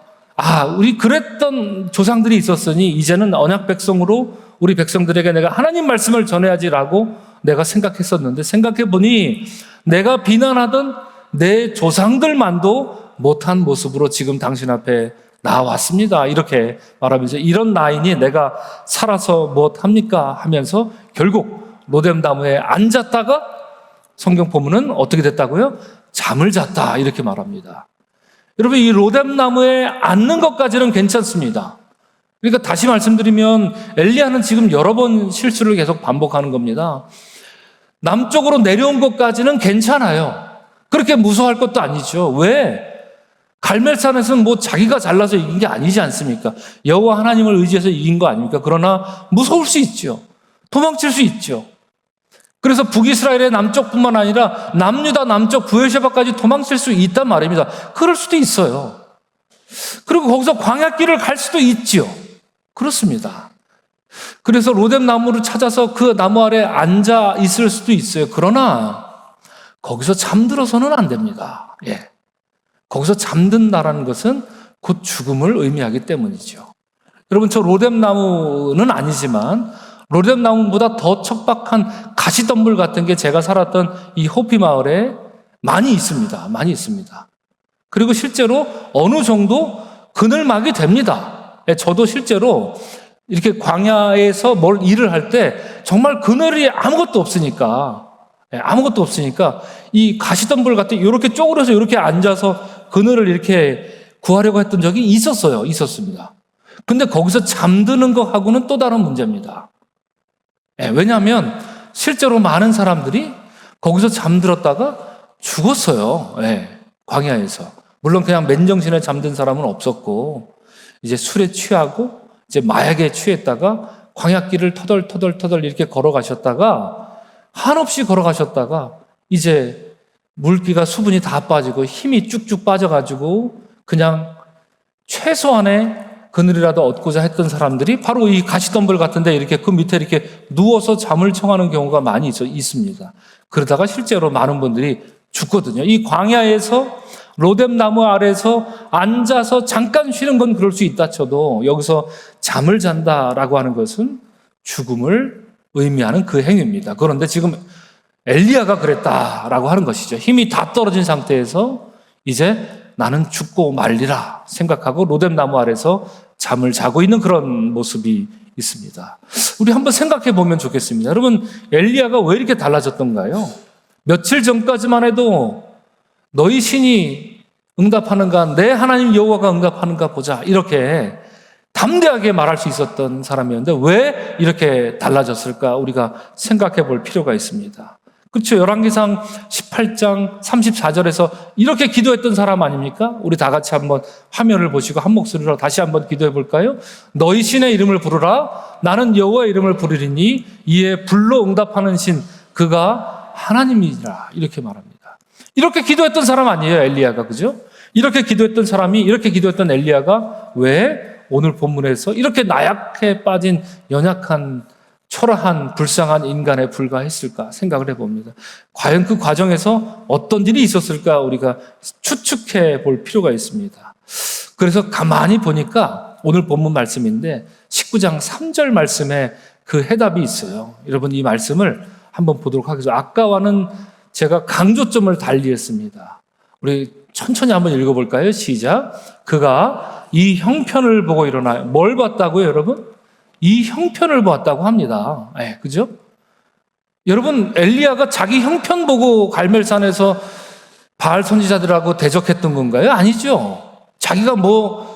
우리 그랬던 조상들이 있었으니 이제는 언약 백성으로 우리 백성들에게 내가 하나님 말씀을 전해야지라고 내가 생각했었는데 생각해 보니 내가 비난하던 내 조상들만도 못한 모습으로 지금 당신 앞에 나왔습니다. 이렇게 말하면서 이런 나이니 내가 살아서 무엇합니까? 하면서 결국 로뎀 나무에 앉았다가 성경 본문은 어떻게 됐다고요? 잠을 잤다 이렇게 말합니다. 여러분, 이 로뎀 나무에 앉는 것까지는 괜찮습니다. 그러니까 다시 말씀드리면 엘리야는 지금 여러 번 실수를 계속 반복하는 겁니다. 남쪽으로 내려온 것까지는 괜찮아요. 그렇게 무서워할 것도 아니죠. 왜? 갈멜산에서는 자기가 잘나서 이긴 게 아니지 않습니까? 여호와 하나님을 의지해서 이긴 거 아닙니까? 그러나 무서울 수 있죠. 도망칠 수 있죠. 그래서 북이스라엘의 남쪽뿐만 아니라 남유다 남쪽 브엘셰바까지 도망칠 수 있단 말입니다. 그럴 수도 있어요. 그리고 거기서 광야길을 갈 수도 있지요. 그렇습니다. 그래서 로뎀 나무를 찾아서 그 나무 아래 앉아 있을 수도 있어요. 그러나 거기서 잠들어서는 안 됩니다. 예. 거기서 잠든다라는 것은 곧 죽음을 의미하기 때문이죠. 여러분, 저 로뎀 나무는 아니지만 로뎀 나무보다 더 척박한 가시덤불 같은 게 제가 살았던 이 호피 마을에 많이 있습니다. 많이 있습니다. 그리고 실제로 어느 정도 그늘막이 됩니다. 저도 실제로 이렇게 광야에서 일을 할 때 정말 그늘이 아무것도 없으니까 이 가시덤불 같은 이렇게 쪼그려서 이렇게 앉아서 그늘을 이렇게 구하려고 했던 적이 있었습니다. 근데 거기서 잠드는 거하고는 또 다른 문제입니다. 왜냐하면 실제로 많은 사람들이 거기서 잠들었다가 죽었어요. 광야에서. 물론 그냥 맨정신에 잠든 사람은 없었고 이제 술에 취하고 이제 마약에 취했다가 광야길을 터덜 이렇게 걸어가셨다가 한없이 걸어가셨다가 이제 물기가 수분이 다 빠지고 힘이 쭉쭉 빠져가지고 그냥 최소한의 그늘이라도 얻고자 했던 사람들이 바로 이 가시덤불 같은데 이렇게 그 밑에 이렇게 누워서 잠을 청하는 경우가 많이 있습니다. 그러다가 실제로 많은 분들이 죽거든요. 이 광야에서 로뎀 나무 아래서 앉아서 잠깐 쉬는 건 그럴 수 있다 쳐도 여기서 잠을 잔다라고 하는 것은 죽음을 의미하는 그 행위입니다. 그런데 지금 엘리야가 그랬다라고 하는 것이죠. 힘이 다 떨어진 상태에서 이제 나는 죽고 말리라 생각하고 로뎀 나무 아래서 잠을 자고 있는 그런 모습이 있습니다. 우리 한번 생각해 보면 좋겠습니다. 여러분, 엘리야가 왜 이렇게 달라졌던가요? 며칠 전까지만 해도 너희 신이 응답하는가, 내 하나님 여호와가 응답하는가 보자, 이렇게 담대하게 말할 수 있었던 사람이었는데 왜 이렇게 달라졌을까 우리가 생각해 볼 필요가 있습니다. 그렇죠. 열왕기상 18장 34절에서 이렇게 기도했던 사람 아닙니까? 우리 다 같이 한번 화면을 보시고 한 목소리로 다시 한번 기도해 볼까요? 너희 신의 이름을 부르라. 나는 여호와의 이름을 부르리니 이에 불로 응답하는 신 그가 하나님이라. 이렇게 말합니다. 이렇게 기도했던 사람 아니에요, 엘리야가. 그죠? 이렇게 기도했던 사람이, 이렇게 기도했던 엘리야가 왜 오늘 본문에서 이렇게 나약해 빠진 연약한 초라한 불쌍한 인간에 불과했을까 생각을 해봅니다. 과연 그 과정에서 어떤 일이 있었을까 우리가 추측해 볼 필요가 있습니다. 그래서 가만히 보니까 오늘 본문 말씀인데 19장 3절 말씀에 그 해답이 있어요. 여러분, 이 말씀을 한번 보도록 하겠습니다. 아까와는 제가 강조점을 달리했습니다. 우리 천천히 한번 읽어볼까요? 시작. 그가 이 형편을 보고 일어나요. 뭘 봤다고요, 여러분? 이 형편을 보았다고 합니다. 네, 그죠? 여러분, 엘리야가 자기 형편 보고 갈멜산에서 바알 선지자들하고 대적했던 건가요? 아니죠. 자기가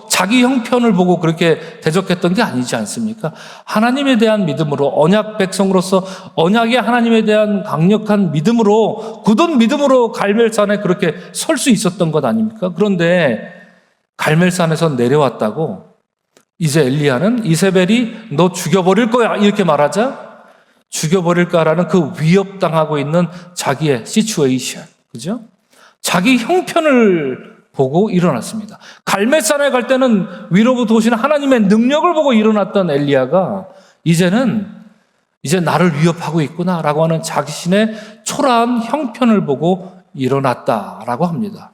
자기 형편을 보고 그렇게 대적했던 게 아니지 않습니까? 하나님에 대한 믿음으로, 언약 백성으로서 언약의 하나님에 대한 강력한 믿음으로, 굳은 믿음으로 갈멜산에 그렇게 설 수 있었던 것 아닙니까? 그런데 갈멜산에서 내려왔다고 이제 엘리야는 이세벨이 너 죽여버릴 거야 이렇게 말하자 죽여버릴까라는 그 위협당하고 있는 자기의 시츄에이션, 그죠? 자기 형편을 보고 일어났습니다. 갈멜산에 갈 때는 위로부터 오시는 하나님의 능력을 보고 일어났던 엘리야가 이제 나를 위협하고 있구나라고 하는 자신의 초라한 형편을 보고 일어났다라고 합니다.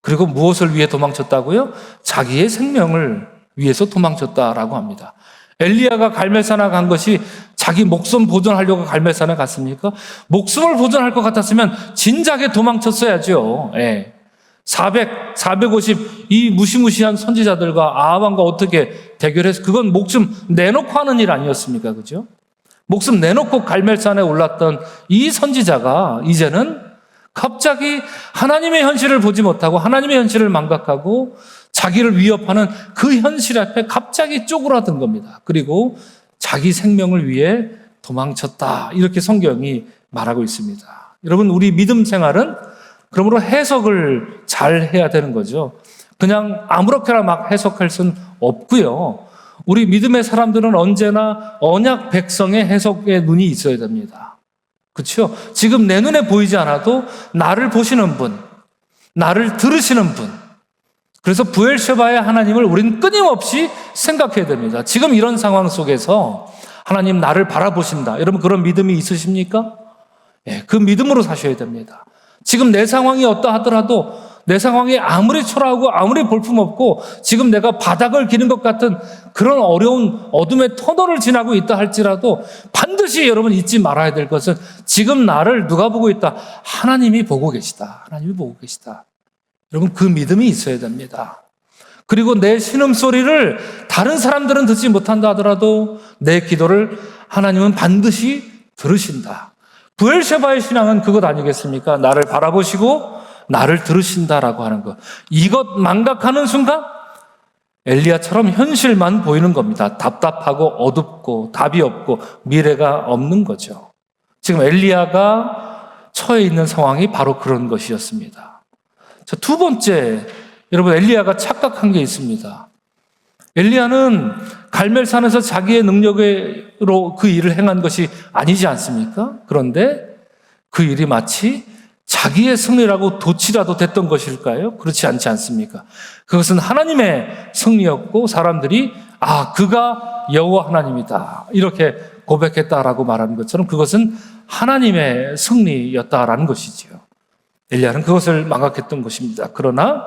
그리고 무엇을 위해 도망쳤다고요? 자기의 생명을 위해서 도망쳤다라고 합니다. 엘리야가 갈멜산에 간 것이 자기 목숨 보존하려고 갈멜산에 갔습니까? 목숨을 보존할 것 같았으면 진작에 도망쳤어야죠. 450 이 무시무시한 선지자들과 아합왕과 어떻게 대결해서 그건 목숨 내놓고 하는 일 아니었습니까? 그죠? 목숨 내놓고 갈멜산에 올랐던 이 선지자가 이제는 갑자기 하나님의 현실을 보지 못하고 하나님의 현실을 망각하고 자기를 위협하는 그 현실 앞에 갑자기 쪼그라든 겁니다. 그리고 자기 생명을 위해 도망쳤다. 이렇게 성경이 말하고 있습니다. 여러분, 우리 믿음 생활은 그러므로 해석을 잘 해야 되는 거죠. 그냥 아무렇게나 막 해석할 수는 없고요. 우리 믿음의 사람들은 언제나 언약 백성의 해석에 눈이 있어야 됩니다. 그렇죠? 지금 내 눈에 보이지 않아도 나를 보시는 분, 나를 들으시는 분, 그래서 부엘셰바의 하나님을 우리는 끊임없이 생각해야 됩니다. 지금 이런 상황 속에서 하나님 나를 바라보신다. 여러분, 그런 믿음이 있으십니까? 그 믿음으로 사셔야 됩니다. 지금 내 상황이 어떠하더라도 내 상황이 아무리 초라하고 아무리 볼품없고 지금 내가 바닥을 기는 것 같은 그런 어려운 어둠의 터널을 지나고 있다 할지라도 반드시 여러분 잊지 말아야 될 것은 지금 나를 누가 보고 있다? 하나님이 보고 계시다. 하나님이 보고 계시다. 여러분, 그 믿음이 있어야 됩니다. 그리고 내 신음소리를 다른 사람들은 듣지 못한다 하더라도 내 기도를 하나님은 반드시 들으신다. 부엘셰바의 신앙은 그것 아니겠습니까? 나를 바라보시고 나를 들으신다라고 하는 것. 이것 망각하는 순간 엘리야처럼 현실만 보이는 겁니다. 답답하고 어둡고 답이 없고 미래가 없는 거죠. 지금 엘리야가 처해 있는 상황이 바로 그런 것이었습니다. 자, 두 번째, 여러분, 엘리야가 착각한 게 있습니다. 엘리야는 갈멜산에서 자기의 능력으로 그 일을 행한 것이 아니지 않습니까? 그런데 그 일이 마치 자기의 승리라고 도치라도 됐던 것일까요? 그렇지 않지 않습니까? 그것은 하나님의 승리였고 사람들이 그가 여호와 하나님이다 이렇게 고백했다라고 말하는 것처럼 그것은 하나님의 승리였다라는 것이지요. 엘리야는 그것을 망각했던 것입니다. 그러나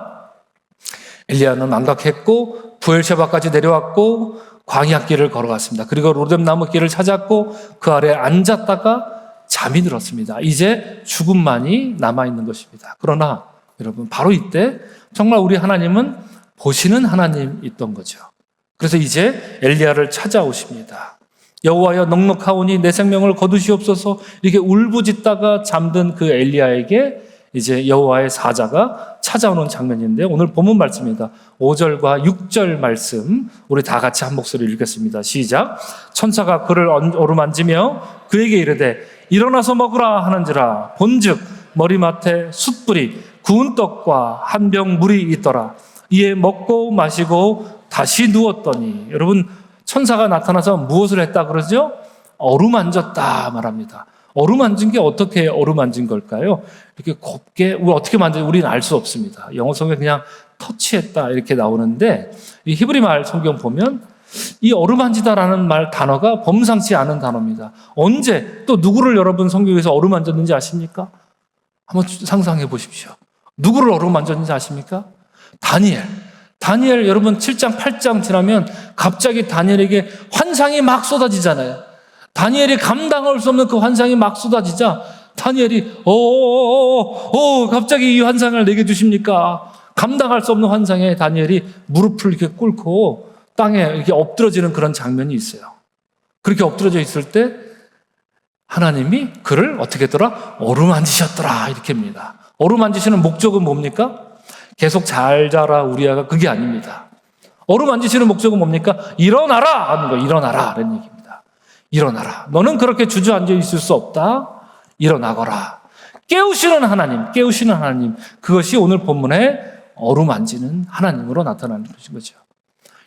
엘리야는 망각했고 부엘셰바까지 내려왔고 광야길을 걸어갔습니다. 그리고 로뎀나무 길을 찾았고 그 아래 앉았다가 잠이 들었습니다. 이제 죽음만이 남아있는 것입니다. 그러나 여러분 바로 이때 정말 우리 하나님은 보시는 하나님 있던 거죠. 그래서 이제 엘리야를 찾아오십니다. 여호와여 넉넉하오니 내 생명을 거두시옵소서 이렇게 울부짖다가 잠든 그 엘리야에게 이제 여호와의 사자가 찾아오는 장면인데 오늘 본문 말씀입니다. 5절과 6절 말씀 우리 다 같이 한 목소리로 읽겠습니다. 시작. 천사가 그를 어루만지며 그에게 이르되 일어나서 먹으라 하는지라 본즉 머리맡에 숯불이 구운 떡과 한 병 물이 있더라. 이에 먹고 마시고 다시 누웠더니 여러분 천사가 나타나서 무엇을 했다 그러죠? 어루만졌다 말합니다. 어루만진 게 어떻게 어루만진 걸까요? 이렇게 곱게 어떻게 만졌는지 우리는 알 수 없습니다. 영어 성경에 그냥 터치했다 이렇게 나오는데 이 히브리 말 성경 보면 이 어루만지다라는 말 단어가 범상치 않은 단어입니다. 언제 또 누구를 여러분 성경에서 어루만졌는지 아십니까? 한번 상상해 보십시오. 누구를 어루만졌는지 아십니까? 다니엘 여러분 7장 8장 지나면 갑자기 다니엘에게 환상이 막 쏟아지잖아요. 다니엘이 감당할 수 없는 그 환상이 막 쏟아지자 다니엘이 갑자기 이 환상을 내게 주십니까? 감당할 수 없는 환상에 다니엘이 무릎을 이렇게 꿇고 땅에 이렇게 엎드러지는 그런 장면이 있어요. 그렇게 엎드러져 있을 때 하나님이 그를 어떻게 했더라? 어루만지셨더라 이렇게 합니다. 어루만지시는 목적은 뭡니까? 계속 잘 자라 우리아가 그게 아닙니다. 어루만지시는 목적은 뭡니까? 일어나라 하는 거예요. 일어나라 라는 얘기입니다. 일어나라. 너는 그렇게 주저앉아 있을 수 없다. 일어나거라. 깨우시는 하나님. 그것이 오늘 본문에 어루만지는 하나님으로 나타나는 것인 거죠.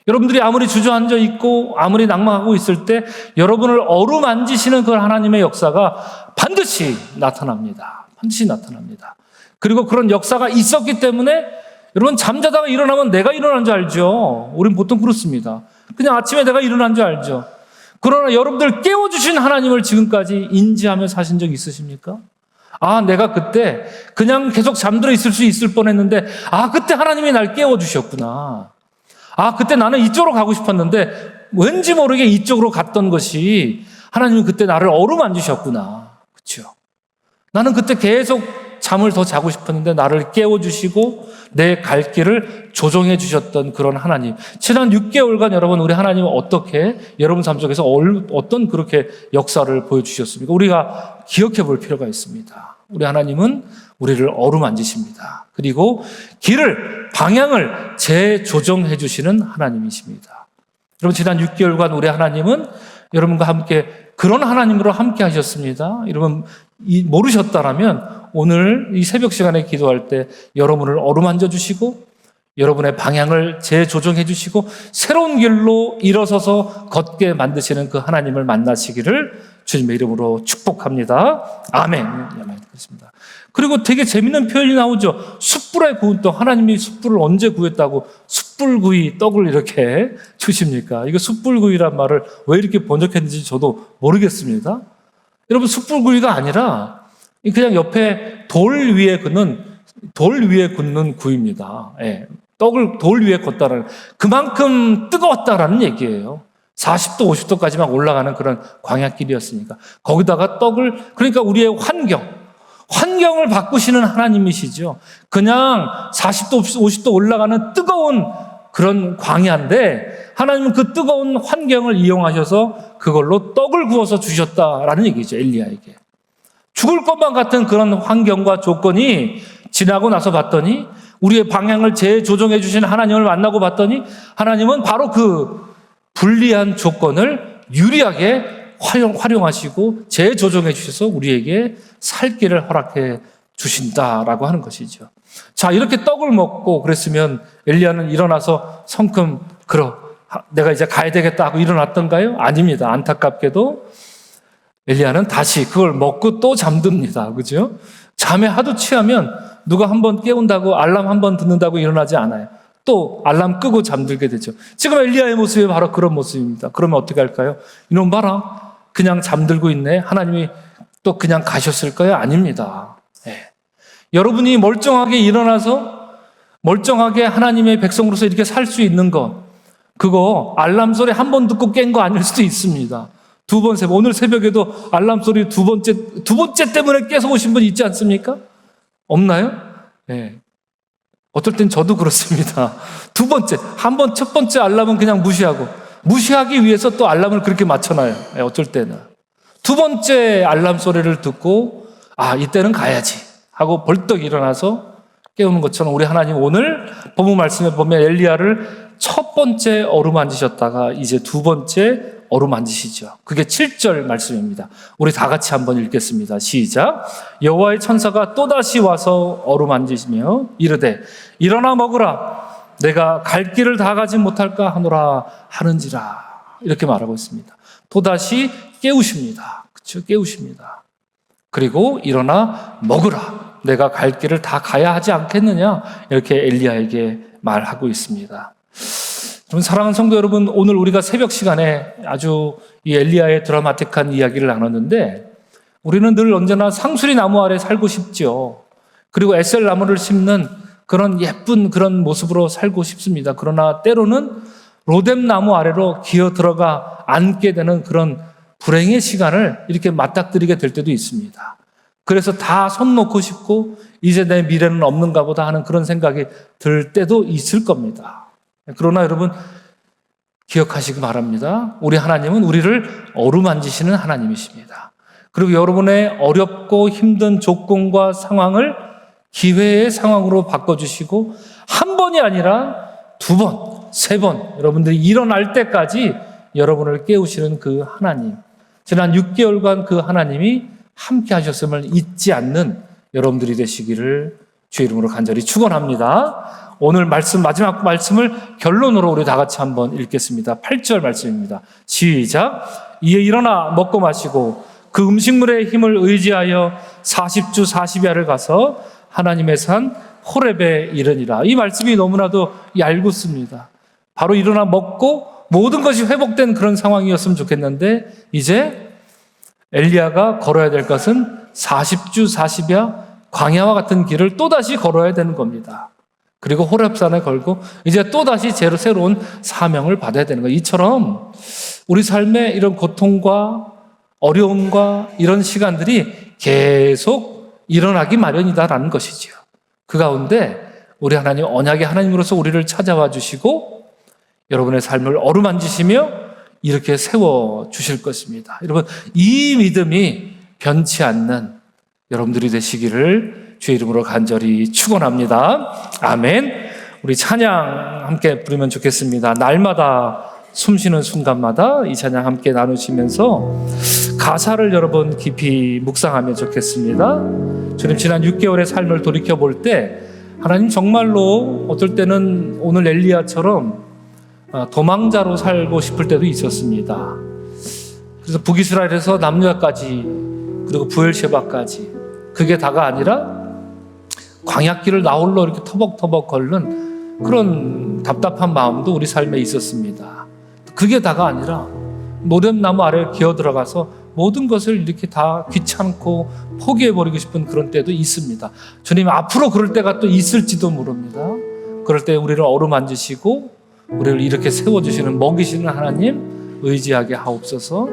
여러분들이 아무리 주저앉아 있고 아무리 낭망하고 있을 때 여러분을 어루만지시는 그 하나님의 역사가 반드시 나타납니다. 그리고 그런 역사가 있었기 때문에 여러분 잠자다가 일어나면 내가 일어난 줄 알죠. 우린 보통 그렇습니다. 그냥 아침에 내가 일어난 줄 알죠. 그러나 여러분들 깨워주신 하나님을 지금까지 인지하며 사신 적 있으십니까? 내가 그때 그냥 계속 잠들어 있을 수 있을 뻔했는데 그때 하나님이 날 깨워주셨구나. 그때 나는 이쪽으로 가고 싶었는데 왠지 모르게 이쪽으로 갔던 것이 하나님이 그때 나를 어루만지셨구나. 그렇죠? 나는 그때 계속 잠을 더 자고 싶었는데 나를 깨워주시고 내 갈 길을 조정해 주셨던 그런 하나님. 지난 6개월간 여러분 우리 하나님은 어떻게 여러분 삶 속에서 어떤 그렇게 역사를 보여주셨습니까? 우리가 기억해 볼 필요가 있습니다. 우리 하나님은 우리를 어루만지십니다. 그리고 방향을 재조정해 주시는 하나님이십니다. 여러분 지난 6개월간 우리 하나님은 여러분과 함께 그런 하나님으로 함께 하셨습니다. 여러분 모르셨다라면 오늘 이 새벽 시간에 기도할 때 여러분을 어루만져 주시고 여러분의 방향을 재조정해 주시고 새로운 길로 일어서서 걷게 만드시는 그 하나님을 만나시기를 주님의 이름으로 축복합니다. 아멘. 그렇습니다. 그리고 되게 재밌는 표현이 나오죠. 숯불에 구운 떡. 하나님이 숯불을 언제 구했다고 숯불구이 떡을 이렇게 주십니까? 이거 숯불구이란 말을 왜 이렇게 번역했는지 저도 모르겠습니다. 여러분 숯불구이가 아니라 그냥 옆에 돌 위에 굽는 구이입니다. 떡을 돌 위에 걷다라는 그만큼 뜨거웠다라는 얘기예요. 40도 50도까지만 올라가는 그런 광야길이었으니까 거기다가 그러니까 우리의 환경을 바꾸시는 하나님이시죠. 그냥 40도 50도 올라가는 뜨거운 그런 광야인데 하나님은 그 뜨거운 환경을 이용하셔서 그걸로 떡을 구워서 주셨다라는 얘기죠. 엘리야에게. 죽을 것만 같은 그런 환경과 조건이 지나고 나서 봤더니 우리의 방향을 재조정해 주신 하나님을 만나고 봤더니 하나님은 바로 그 불리한 조건을 유리하게 활용하시고 재조정해 주셔서 우리에게 살 길을 허락해 주신다라고 하는 것이죠. 자, 이렇게 떡을 먹고 그랬으면 엘리야는 일어나서 성큼 내가 이제 가야 되겠다 하고 일어났던가요? 아닙니다. 안타깝게도 엘리야는 다시 그걸 먹고 또 잠듭니다. 그죠? 잠에 하도 취하면 누가 한번 깨운다고 알람 한번 듣는다고 일어나지 않아요. 또 알람 끄고 잠들게 되죠. 지금 엘리야의 모습이 바로 그런 모습입니다. 그러면 어떻게 할까요? 이놈 봐라. 그냥 잠들고 있네. 하나님이 또 그냥 가셨을까요? 아닙니다. 네. 여러분이 멀쩡하게 일어나서 멀쩡하게 하나님의 백성으로서 이렇게 살 수 있는 것, 그거 알람 소리 한 번 듣고 깬 거 아닐 수도 있습니다. 두 번, 세 번. 오늘 새벽에도 알람 소리 두 번째 때문에 깨서 오신 분 있지 않습니까? 없나요? 네. 어떨 땐 저도 그렇습니다. 두 번째, 한 번 첫 번째 알람은 그냥 무시하기 위해서 또 알람을 그렇게 맞춰놔요. 네, 어쩔 때는. 두 번째 알람 소리를 듣고 이때는 가야지 하고 벌떡 일어나서 깨우는 것처럼 우리 하나님 오늘 본문 말씀에 보면 엘리야를 첫 번째 어루만지셨다가 이제 두 번째 어루만지시죠. 그게 7절 말씀입니다. 우리 다 같이 한번 읽겠습니다. 시작. 여호와의 천사가 또다시 와서 어루만지시며 이르되 일어나 먹으라. 내가 갈 길을 다 가지 못할까 하노라 하는지라. 이렇게 말하고 있습니다. 또다시 깨우십니다. 그렇죠? 깨우십니다. 그리고 일어나 먹으라. 내가 갈 길을 다 가야 하지 않겠느냐? 이렇게 엘리야에게 말하고 있습니다. 여러분, 사랑하는 성도 여러분, 오늘 우리가 새벽 시간에 아주 이 엘리야의 드라마틱한 이야기를 나눴는데 우리는 늘 언제나 상수리 나무 아래 살고 싶죠. 그리고 에셀 나무를 심는 그런 예쁜 그런 모습으로 살고 싶습니다. 그러나 때로는 로뎀 나무 아래로 기어 들어가 앉게 되는 그런 불행의 시간을 이렇게 맞닥뜨리게 될 때도 있습니다. 그래서 다 손 놓고 싶고 이제 내 미래는 없는가 보다 하는 그런 생각이 들 때도 있을 겁니다. 그러나 여러분 기억하시기 바랍니다. 우리 하나님은 우리를 어루만지시는 하나님이십니다. 그리고 여러분의 어렵고 힘든 조건과 상황을 기회의 상황으로 바꿔주시고 한 번이 아니라 두 번, 세 번 여러분들이 일어날 때까지 여러분을 깨우시는 그 하나님, 지난 6개월간 그 하나님이 함께 하셨음을 잊지 않는 여러분들이 되시기를 주의 이름으로 간절히 축원합니다. 오늘 마지막 말씀을 결론으로 우리 다 같이 한번 읽겠습니다. 8절 말씀입니다. 시작. 이에 일어나 먹고 마시고 그 음식물의 힘을 의지하여 40주 40야를 가서 하나님의 산 호렙에 이르니라. 이 말씀이 너무나도 얄궂습니다. 바로 일어나 먹고 모든 것이 회복된 그런 상황이었으면 좋겠는데 이제 엘리야가 걸어야 될 것은 40주 40야 광야와 같은 길을 또다시 걸어야 되는 겁니다. 그리고 호렙산에 걸고 이제 또다시 새로운 사명을 받아야 되는 거예요. 이처럼 우리 삶에 이런 고통과 어려움과 이런 시간들이 계속 일어나기 마련이다라는 것이지요. 그 가운데 우리 하나님 언약의 하나님으로서 우리를 찾아와 주시고 여러분의 삶을 어루만지시며 이렇게 세워주실 것입니다. 여러분 이 믿음이 변치 않는 여러분들이 되시기를 주의 이름으로 간절히 축원합니다. 아멘. 우리 찬양 함께 부르면 좋겠습니다. 날마다 숨쉬는 순간마다 이 찬양 함께 나누시면서 가사를 여러분 깊이 묵상하면 좋겠습니다. 주님 지난 6개월의 삶을 돌이켜볼 때 하나님 정말로 어떨 때는 오늘 엘리야처럼 도망자로 살고 싶을 때도 있었습니다. 그래서 북이스라엘에서 남유다까지 그리고 부엘셰바까지 그게 다가 아니라 광야길을 나홀로 이렇게 터벅터벅 걷는 그런 답답한 마음도 우리 삶에 있었습니다. 그게 다가 아니라 노뎀나무 아래에 기어 들어가서 모든 것을 이렇게 다 귀찮고 포기해버리고 싶은 그런 때도 있습니다. 주님 앞으로 그럴 때가 또 있을지도 모릅니다. 그럴 때 우리를 어루만지시고 우리를 이렇게 세워주시는 먹이시는 하나님 의지하게 하옵소서.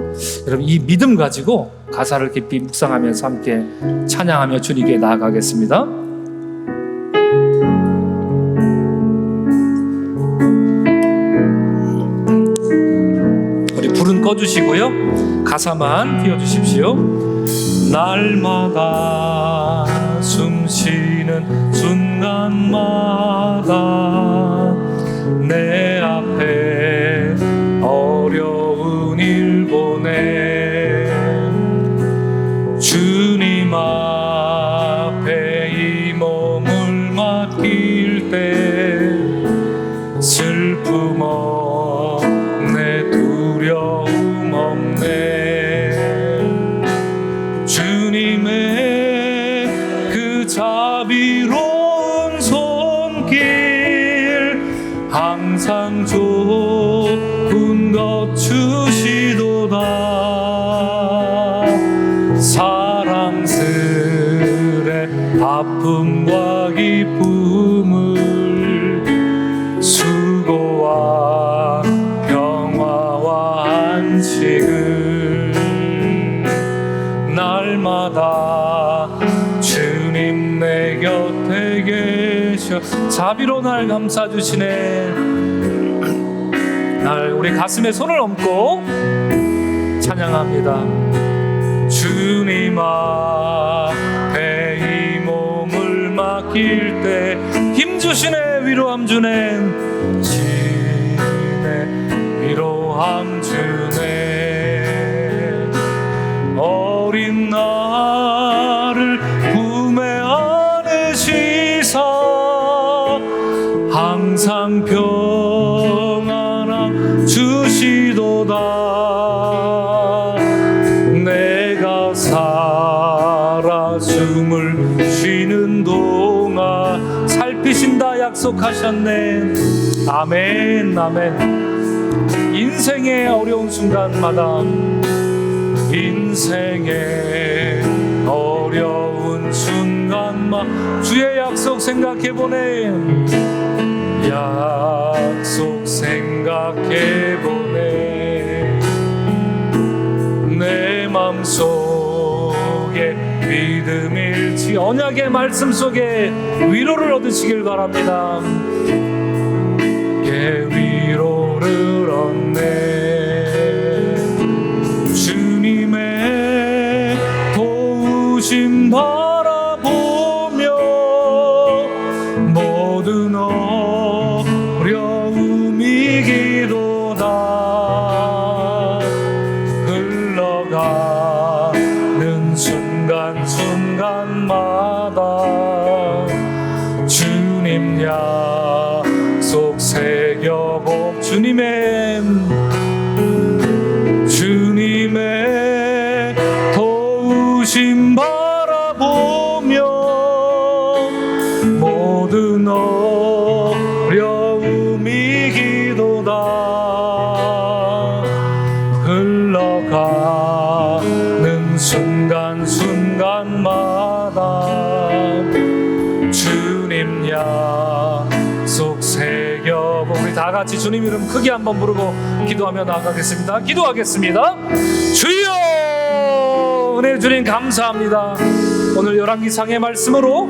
여러분 이 믿음 가지고 가사를 깊이 묵상하면서 함께 찬양하며 주님께 나아가겠습니다. 우리 불은 꺼주시고요 가사만 띄워주십시오. 날마다 숨쉬는 순간마다 내 앞에 어려운 일 보내 주님 앞에 이 몸을 맡길 때 슬픔 없네 두려움 없네 주님의 그 가장 좋은 것 주시도다. 사랑스레 아픔과 기쁨을 수고와 평화와 안식을 날마다 주님 내 곁에 계셔. 자비로 날 감싸주시네. 날 우리 가슴에 손을 얹고 찬양합니다. 주님 앞에 이 몸을 맡길 때 힘주시네. 위로함 주네. 지네 위로함 주네. 어린 나를 품에 안으시사 항상 평안함 주시도다. 내가 살아 숨을 쉬는 동안 살피신다 약속하셨네. 아멘 아멘. 인생의 어려운 순간마다, 인생의 어려운 순간만 주의 약속 생각해보네. 약속 생각해보네. 내 맘속에 믿음 일치 언약의 말씀 속에 위로를 얻으시길 바랍니다. 예, 위로를 얻네. 주님의 도우심 바라보며 모든 어려움 이기도다. 흘러가는 순간순간마다 주님 약속 새겨보. 주님의 도우심 바라보며 모든 어려움 이기도다. 흘러가는 순간순간마다 주님 약속 새겨보. 우리 다 같이 주님 이름 크게 한번 부르고 기도하며 나아가겠습니다. 기도하겠습니다. 주여, 은혜 주님 감사합니다. 오늘 열왕기상의 말씀으로